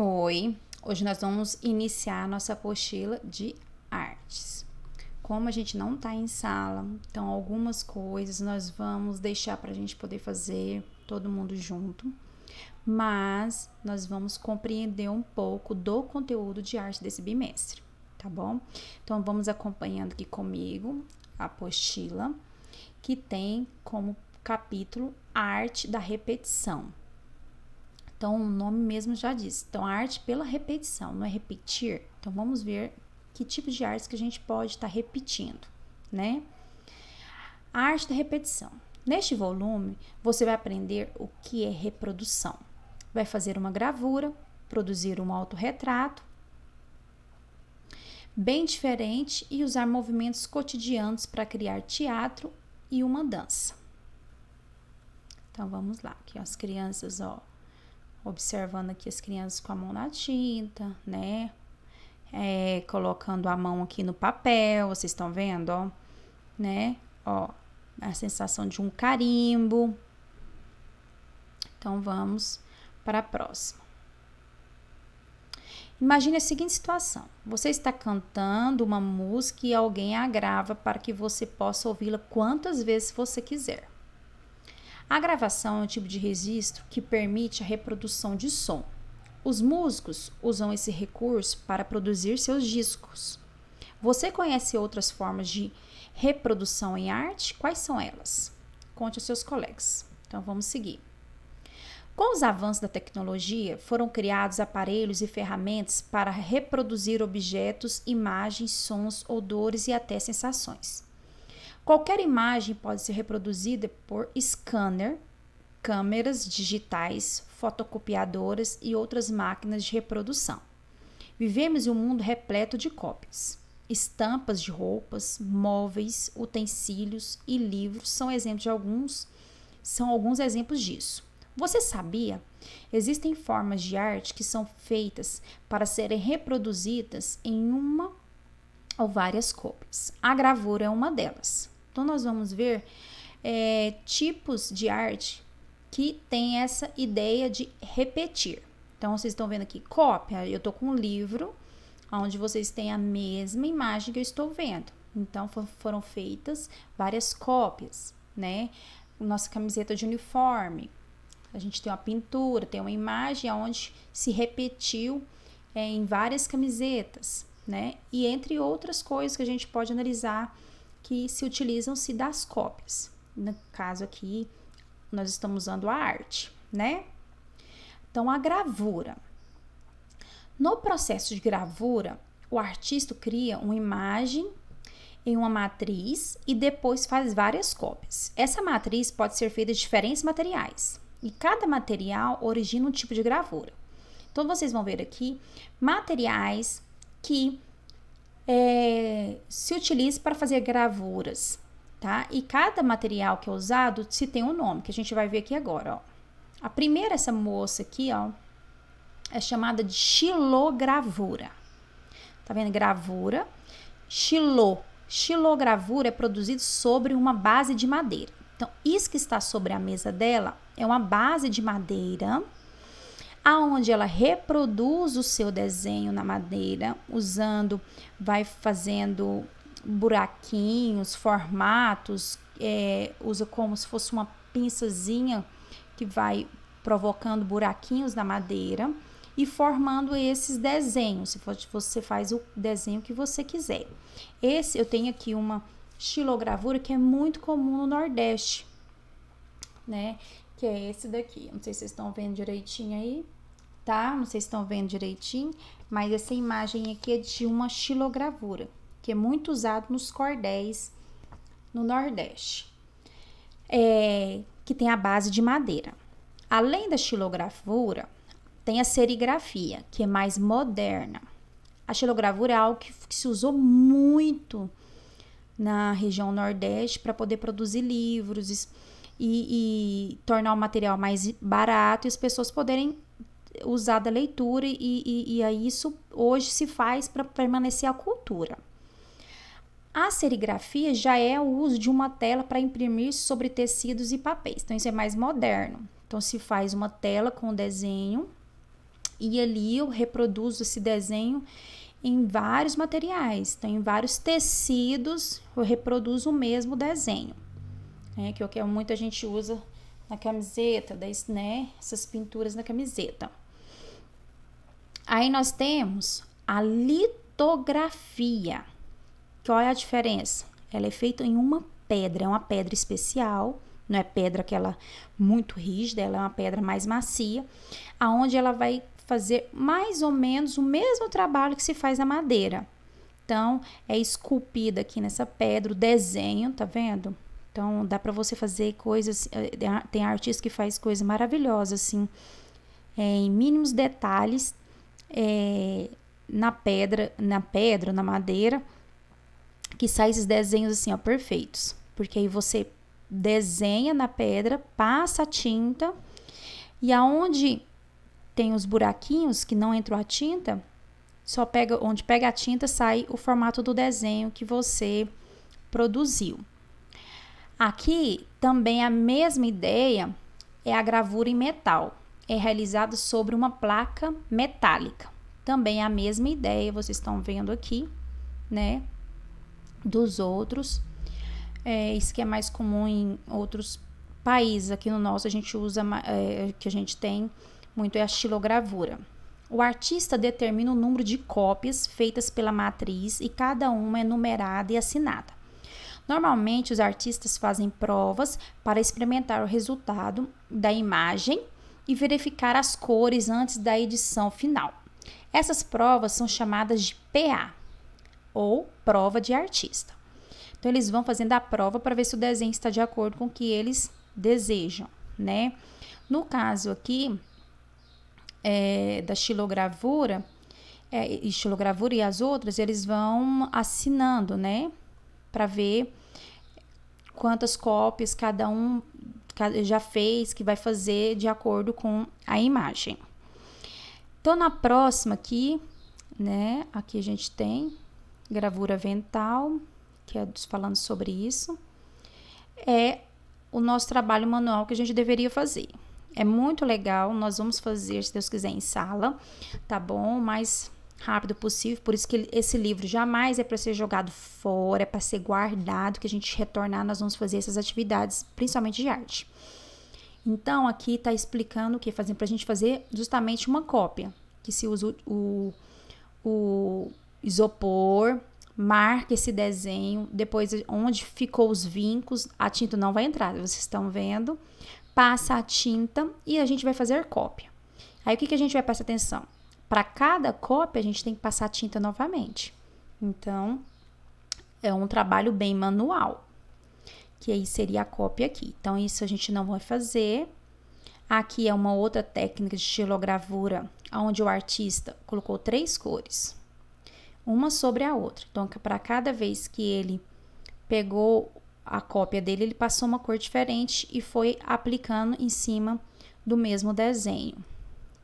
Oi, hoje nós vamos iniciar a nossa apostila de artes. Como a gente não está em sala, então algumas coisas nós vamos deixar para a gente poder fazer todo mundo junto, mas nós vamos compreender um pouco do conteúdo de arte desse bimestre, tá bom? Então vamos acompanhando aqui comigo a apostila, que tem como capítulo a arte da repetição. Então, o nome mesmo já diz. Então, a arte pela repetição, não é repetir. Então, vamos ver que tipo de artes que a gente pode estar repetindo, né? A arte da repetição. Neste volume, você vai aprender o que é reprodução. Vai fazer uma gravura, produzir um autorretrato, bem diferente, e usar movimentos cotidianos para criar teatro e uma dança. Então, vamos lá. Aqui, as crianças, observando aqui as crianças com a mão na tinta, né? Colocando a mão aqui no papel, vocês estão vendo, né? A sensação de um carimbo. Então, vamos para a próxima. Imagine a seguinte situação. Você está cantando uma música e alguém a grava para que você possa ouvi-la quantas vezes você quiser. A gravação é um tipo de registro que permite a reprodução de som. Os músicos usam esse recurso para produzir seus discos. Você conhece outras formas de reprodução em arte? Quais são elas? Conte aos seus colegas. Então, vamos seguir. Com os avanços da tecnologia, foram criados aparelhos e ferramentas para reproduzir objetos, imagens, sons, odores e até sensações. Qualquer imagem pode ser reproduzida por scanner, câmeras digitais, fotocopiadoras e outras máquinas de reprodução. Vivemos em um mundo repleto de cópias. Estampas de roupas, móveis, utensílios e livros são alguns exemplos disso. Você sabia? Existem formas de arte que são feitas para serem reproduzidas em uma ou várias cópias. A gravura é uma delas. Então, nós vamos ver tipos de arte que tem essa ideia de repetir. Então, vocês estão vendo aqui, cópia. Eu estou com um livro onde vocês têm a mesma imagem que eu estou vendo. Então, foram feitas várias cópias, né? Nossa camiseta de uniforme. A gente tem uma pintura, tem uma imagem onde se repetiu em várias camisetas, né? E entre outras coisas que a gente pode analisar que se utilizam-se das cópias. No caso aqui, nós estamos usando a arte, né? Então, a gravura. No processo de gravura, o artista cria uma imagem em uma matriz e depois faz várias cópias. Essa matriz pode ser feita de diferentes materiais e cada material origina um tipo de gravura. Então, vocês vão ver aqui materiais que se utiliza para fazer gravuras, tá? E cada material que é usado se tem um nome, que a gente vai ver aqui agora, A primeira, essa moça aqui, é chamada de xilogravura. Tá vendo? Gravura, xilogravura é produzido sobre uma base de madeira. Então, isso que está sobre a mesa dela é uma base de madeira, aonde ela reproduz o seu desenho na madeira, vai fazendo buraquinhos, formatos, usa como se fosse uma pinçazinha que vai provocando buraquinhos na madeira e formando esses desenhos. Se você faz o desenho que você quiser. Eu tenho aqui uma xilogravura que é muito comum no Nordeste, né? Que é esse daqui. Não sei se vocês estão vendo direitinho aí, tá? Não sei se estão vendo direitinho, mas essa imagem aqui é de uma xilogravura, que é muito usado nos cordéis no Nordeste, que tem a base de madeira. Além da xilogravura, tem a serigrafia, que é mais moderna. A xilogravura é algo que se usou muito na região Nordeste para poder produzir livros e tornar o material mais barato e as pessoas poderem usar da leitura e aí isso hoje se faz para permanecer a cultura. A serigrafia já é o uso de uma tela para imprimir sobre tecidos e papéis. Então, isso é mais moderno. Então, se faz uma tela com o desenho E ali eu reproduzo esse desenho em vários materiais. Então, em vários tecidos, eu reproduzo o mesmo desenho. Que é o que muita gente usa na camiseta, né? Essas pinturas na camiseta. Aí nós temos a litografia. Qual é a diferença? Ela é feita em uma pedra, é uma pedra especial, não é pedra aquela muito rígida, ela é uma pedra mais macia, aonde ela vai fazer mais ou menos o mesmo trabalho que se faz na madeira. Então, é esculpida aqui nessa pedra o desenho, tá vendo? Então, dá para você fazer coisas, tem artista que faz coisas maravilhosas, assim, em mínimos detalhes, na pedra, na madeira, que sai esses desenhos assim, ó, perfeitos. Porque aí você desenha na pedra, passa a tinta, e aonde tem os buraquinhos que não entrou a tinta, só pega, onde pega a tinta, sai o formato do desenho que você produziu. Aqui também a mesma ideia é a gravura em metal. É realizada sobre uma placa metálica. Também a mesma ideia, vocês estão vendo aqui, né? Dos outros. Isso que é mais comum em outros países. Aqui no nosso a gente usa, que a gente tem muito é a xilogravura. O artista determina o número de cópias feitas pela matriz e cada uma é numerada e assinada. Normalmente, os artistas fazem provas para experimentar o resultado da imagem e verificar as cores antes da edição final. Essas provas são chamadas de PA, ou prova de artista. Então, eles vão fazendo a prova para ver se o desenho está de acordo com o que eles desejam, né? No caso aqui, da xilogravura, xilogravura e as outras, eles vão assinando, né? Para ver quantas cópias cada um já fez, que vai fazer de acordo com a imagem. Então, na próxima aqui, né? Aqui a gente tem gravura vental, que é falando sobre isso. É o nosso trabalho manual que a gente deveria fazer. É muito legal, nós vamos fazer, se Deus quiser, em sala, tá bom? Mais rápido possível, por isso que esse livro jamais é para ser jogado fora, é para ser guardado, que a gente retornar, nós vamos fazer essas atividades, principalmente de arte. Então, aqui está explicando o que fazer para a gente fazer justamente uma cópia, que se usa o isopor, marca esse desenho, depois onde ficou os vincos, a tinta não vai entrar, vocês estão vendo, passa a tinta e a gente vai fazer cópia. Aí, o que a gente vai prestar atenção? Para cada cópia, a gente tem que passar a tinta novamente. Então, é um trabalho bem manual, que aí seria a cópia aqui. Então, isso a gente não vai fazer. Aqui é uma outra técnica de xilogravura, onde o artista colocou 3 cores, uma sobre a outra. Então, para cada vez que ele pegou a cópia dele, ele passou uma cor diferente e foi aplicando em cima do mesmo desenho,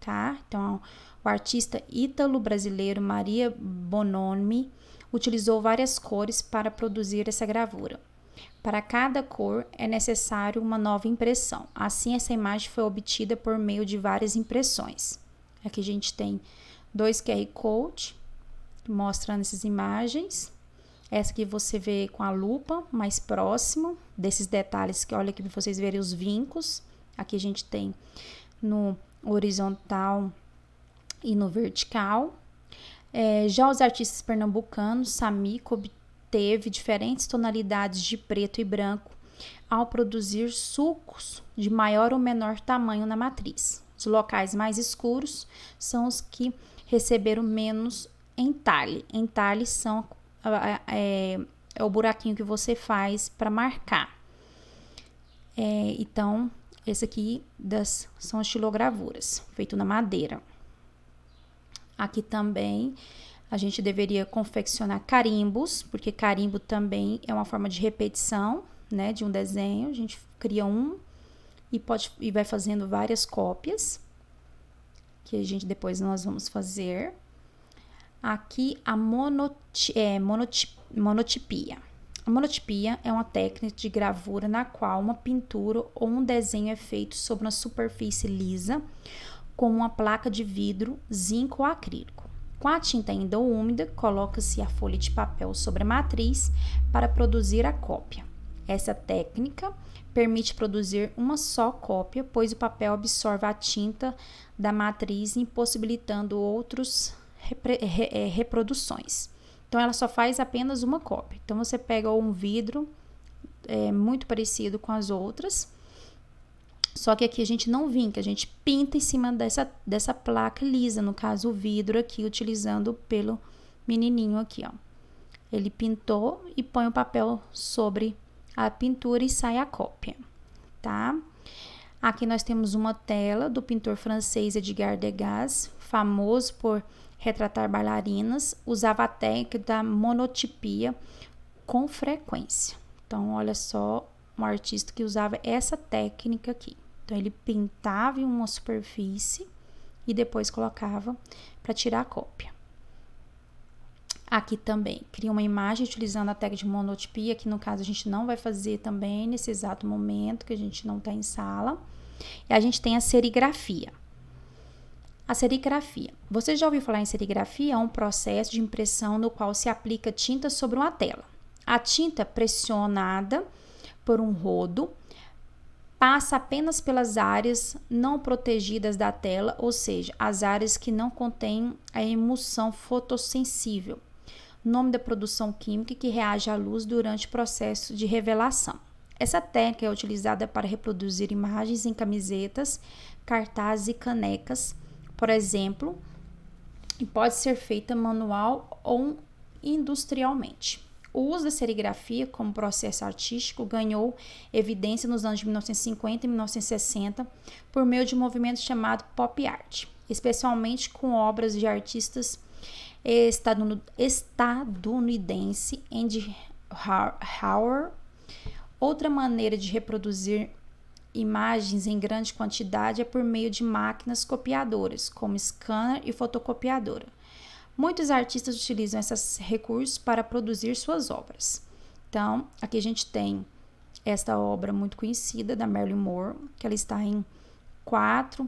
tá? Então, o artista ítalo-brasileiro Maria Bonomi utilizou várias cores para produzir essa gravura. Para cada cor é necessário uma nova impressão. Assim, essa imagem foi obtida por meio de várias impressões. Aqui a gente tem 2 QR Code mostrando essas imagens. Essa que você vê com a lupa mais próximo desses detalhes, que olha aqui para vocês verem os vincos. Aqui a gente tem no horizontal e no vertical. Já os artistas pernambucanos, Samico obteve diferentes tonalidades de preto e branco ao produzir sulcos de maior ou menor tamanho na matriz. Os locais mais escuros são os que receberam menos entalhe. Entalhes são é o buraquinho que você faz para marcar. Então, esse aqui são as xilogravuras, feito na madeira. Aqui também a gente deveria confeccionar carimbos, porque carimbo também é uma forma de repetição, né, de um desenho. A gente cria um e vai fazendo várias cópias, que a gente depois nós vamos fazer. Aqui a monotipia. A monotipia é uma técnica de gravura na qual uma pintura ou um desenho é feito sobre uma superfície lisa, com uma placa de vidro, zinco ou acrílico. Com a tinta ainda úmida, coloca-se a folha de papel sobre a matriz para produzir a cópia. Essa técnica permite produzir uma só cópia, pois o papel absorve a tinta da matriz, impossibilitando outras reproduções. Então, ela só faz apenas uma cópia. Então, você pega um vidro muito parecido com as outras, só que aqui a gente não vinca, a gente pinta em cima dessa placa lisa, no caso o vidro aqui, utilizando pelo menininho aqui, ó. Ele pintou e põe o papel sobre a pintura e sai a cópia, tá? Aqui nós temos uma tela do pintor francês Edgar Degas, famoso por retratar bailarinas, usava a técnica da monotipia com frequência. Então, olha só, um artista que usava essa técnica aqui. Então, ele pintava em uma superfície e depois colocava para tirar a cópia. Aqui também, cria uma imagem utilizando a técnica de monotipia, que no caso a gente não vai fazer também nesse exato momento, que a gente não está em sala. E a gente tem a serigrafia. A serigrafia. Você já ouviu falar em serigrafia? É um processo de impressão no qual se aplica tinta sobre uma tela. A tinta pressionada por um rodo passa apenas pelas áreas não protegidas da tela, ou seja, as áreas que não contêm a emulsão fotossensível, nome da produção química que reage à luz durante o processo de revelação. Essa técnica é utilizada para reproduzir imagens em camisetas, cartazes e canecas, por exemplo, e pode ser feita manual ou industrialmente. O uso da serigrafia como processo artístico ganhou evidência nos anos de 1950 e 1960 por meio de um movimento chamado pop art, especialmente com obras de artistas estadunidense Andy Warhol. Outra maneira de reproduzir imagens em grande quantidade é por meio de máquinas copiadoras, como scanner e fotocopiadora. Muitos artistas utilizam esses recursos para produzir suas obras. Então, aqui a gente tem esta obra muito conhecida da Marilyn Monroe, que ela está em quatro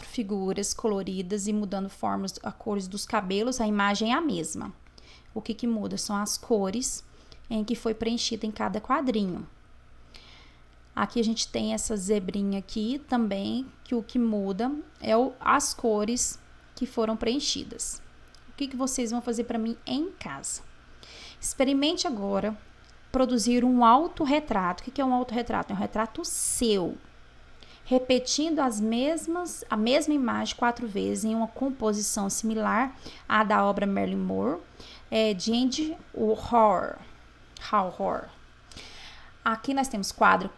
figuras coloridas e mudando formas, as cores dos cabelos, a imagem é a mesma. O que muda são as cores em que foi preenchida em cada quadrinho. Aqui a gente tem essa zebrinha aqui também, que o que muda é as cores que foram preenchidas. O que vocês vão fazer para mim em casa? Experimente agora produzir um autorretrato. O que é um autorretrato? É um retrato seu, repetindo a mesma imagem 4 vezes em uma composição similar à da obra Marilyn Monroe, de Andy Warhol. Aqui nós temos 4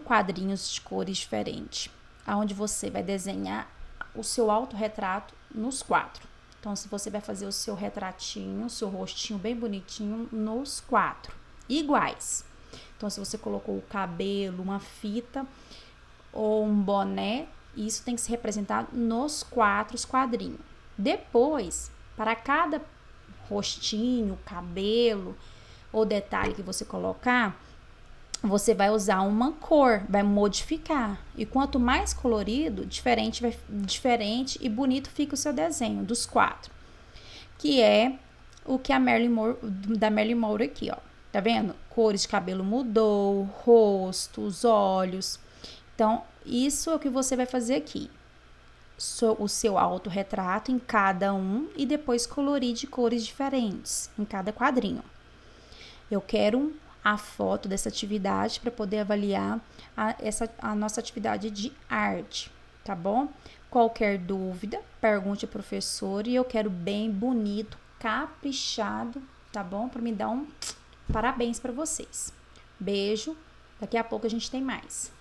quadrinhos de cores diferentes, onde você vai desenhar o seu autorretrato nos 4. Então, se você vai fazer o seu retratinho, o seu rostinho bem bonitinho nos 4, iguais. Então, se você colocou o cabelo, uma fita ou um boné, isso tem que se representar nos 4 quadrinhos. Depois, para cada rostinho, cabelo ou detalhe que você colocar, você vai usar uma cor, vai modificar. E quanto mais colorido, diferente e bonito fica o seu desenho dos 4. Que é o que da Marilyn Monroe aqui, ó. Tá vendo? Cores de cabelo mudou, rosto, os olhos. Então, isso é o que você vai fazer aqui. O seu autorretrato em cada um e depois colorir de cores diferentes em cada quadrinho. Eu quero a foto dessa atividade para poder avaliar a nossa atividade de arte, tá bom? Qualquer dúvida, pergunte ao professor, e eu quero bem bonito, caprichado, tá bom? Para me dar um parabéns para vocês. Beijo, daqui a pouco a gente tem mais.